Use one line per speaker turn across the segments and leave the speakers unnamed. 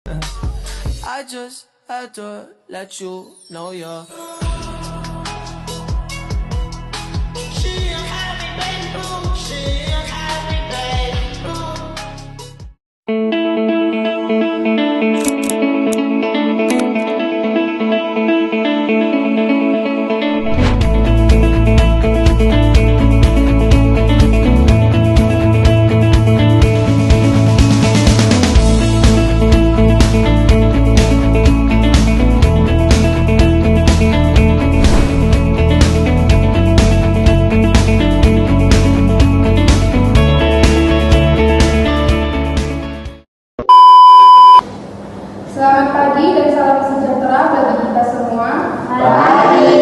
I just had to let you know you're
Selamat pagi dan salam sejahtera bagi kita semua.
Pagi.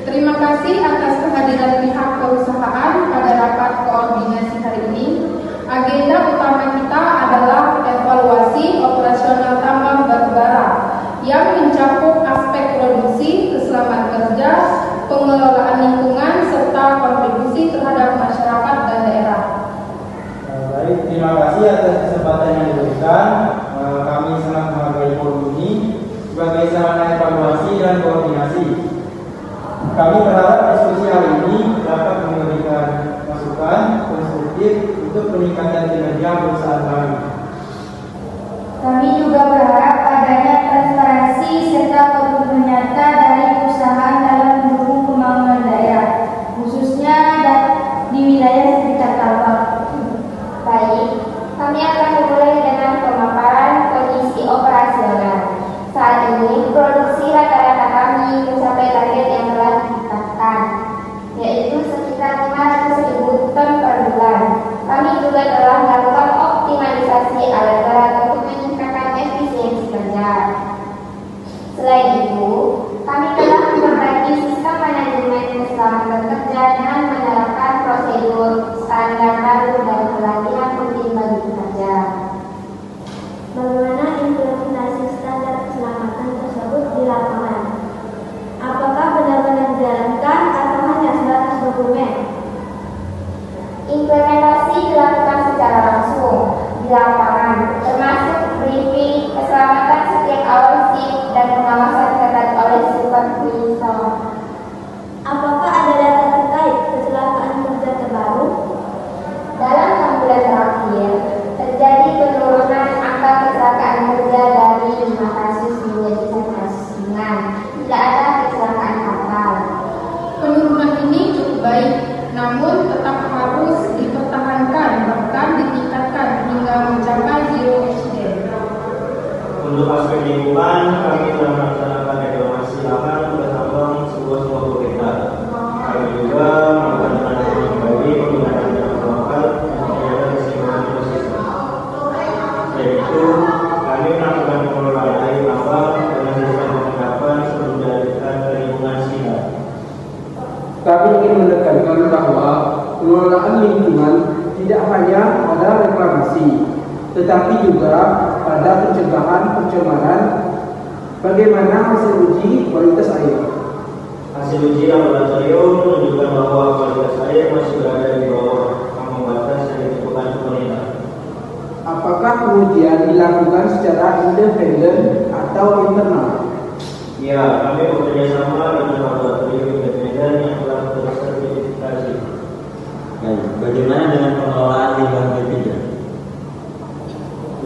Terima kasih atas kehadiran pihak perusahaan pada rapat koordinasi hari ini. Agenda utama kita adalah evaluasi operasional tambang batubara yang mencakup aspek produksi, keselamatan kerja, pengelolaan lingkungan, serta kontribusi terhadap masyarakat dan daerah.
Baik, terima kasih atas kesempatan yang diberikan. Kami sangat menghargai forum ini sebagai sarana evaluasi dan koordinasi. Kami berharap diskusi hari ini dapat memberikan masukan konstruktif untuk peningkatan kinerja perusahaan kami.
Kami juga berharap adanya transparansi serta komitmen nyata dari perusahaan dalam mendukung pembangunan daerah, khususnya di wilayah sekitar tambang.
Baik, kami akan memulai dengan pemaparan kondisi operasional. Saat ini, produksi rata-rata kami mencapai target yang telah ditetapkan, yaitu sekitar 500.000 ton per bulan. Kami juga telah melakukan optimalisasi alat-alat untuk meningkatkan efisiensi kerja. Selain itu, kami telah memperbaiki sistem manajemen keselamatan kerja dengan menerapkan prosedur, standar baru, dan pelatihan rutin bagi pekerja.
Bagaimana implementasi standar keselamatan tersebut di lapangan? Apakah benar-benar dijalankan atau hanya sebatas dokumen?
Implementasi dilakukan secara langsung di lapangan, termasuk briefing keselamatan setiap awal shift dan pengawasan ketat oleh supervisor.
Apakah ada data terkait kecelakaan kerja terbaru?
Dalam 6 bulan terakhir, terjadi penurunan angka kecelakaan kerja dari 5 kasus menjadi 1 kasus ringan. Tidak ada kecelakaan fatal.
Penurunan ini cukup baik, namun tetap harus dipertahankan, bahkan ditingkatkan hingga mencapai zero accident.
Untuk aspek lingkungan, kami telah melaksanakan reklamasi lahan bertambang seluas 20 hektar. Kami juga melakukan penanaman kembali penggunaan tanah lokal dan menjaga keseimbangan ekosistem. Selain itu, kami melakukan pengelolaan air tambang dengan sistem pengendapan sebelum dialirkan ke lingkungan sekitar.
Kami ingin menekankan bahwa pengelolaan lingkungan tidak hanya pada reklamasi, tetapi juga pada pencegahan pencemaran. Bagaimana hasil uji kualitas air?
Hasil uji laboratorium menunjukkan bahwa kualitas air masih berada di bawah ambang batas yang ditentukan pemerintah.
Apakah pengujian dilakukan secara independen atau internal?
Ya, kami bekerja sama dengan laboratorium independen yang telah tersertifikasi.
Baik, bagaimana dengan pengelolaan limbah B3?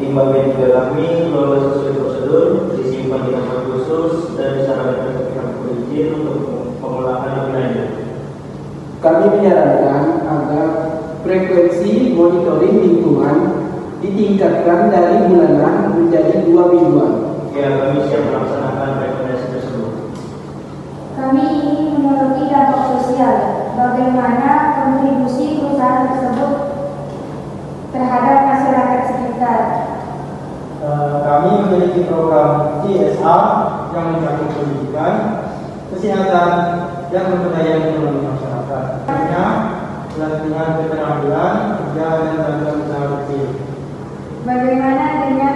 Limbah B3 kami lolos sesuai prosedur, disimpan di tempat khusus dan disarankan ke pihak berizin untuk pengolahan lebih lanjut.
Kami menyarankan agar frekuensi monitoring lingkungan ditingkatkan dari bulanan menjadi 2 mingguan.
Ya, kami siap melaksanakan rekomendasi tersebut.
Kami ingin menyoroti dampak sosial. Bagaimana kontribusi perusahaan tersebut terhadap masyarakat sekitar?
Kami memiliki program CSR yang mencakup pendidikan, kesehatan, dan pemberdayaan ekonomi masyarakat. Artinya, pelatihan keterampilan kerja dan tenaga usaha kecil.
Bagaimana dengan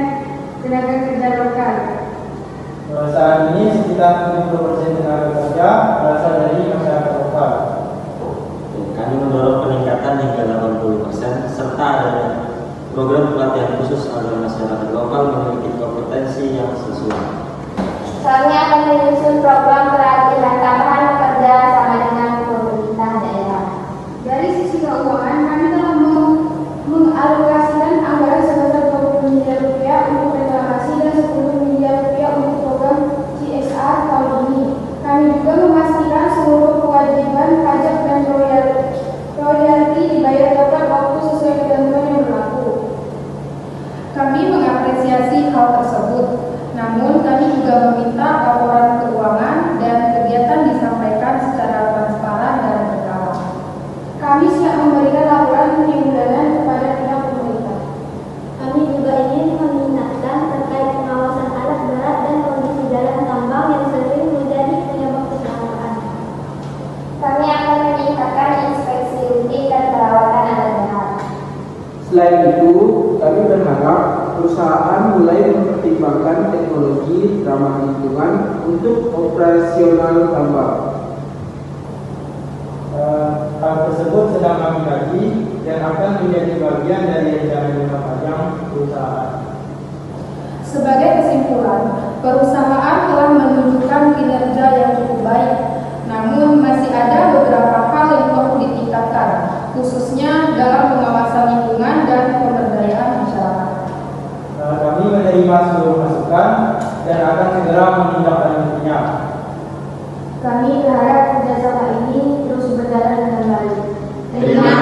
tenaga kerja lokal?
Saat ini sekitar 70% tenaga kerja berasal dari masyarakat lokal.
Kami mendorong peningkatan hingga 80% serta adanya program pelatihan khusus agar masyarakat lokal memiliki
hal tersebut. Namun kami juga meminta laporan keuangan dan kegiatan disampaikan secara transparan dan berkala.
Kami siap memberikan laporan tiap bulanan kepada pihak pemerintah.
Kami juga ingin mengingatkan terkait pengawasan alat berat dan kondisi jalan tambang yang sering menjadi penyebab kecelakaan. Kami akan meningkatkan inspeksi rutin dan perawatan alat berat.
Selain itu, kami berharap perusahaan mulai mempertimbangkan teknologi ramah lingkungan untuk operasional tambang.
Hal tersebut sedang kami kaji dan akan menjadi bagian dari rencana jangka panjang perusahaan.
Sebagai kesimpulan, perusahaan telah menunjukkan kinerja yang cukup baik, namun masih ada beberapa hal yang perlu ditingkatkan, khususnya dalam pengawasan lingkungan dan pemberdayaan masyarakat.
Kami menerima seluruh masukan dan akan segera menindaklanjutinya.
Kami berharap kerjasama ini terus berjalan dengan baik.
Terima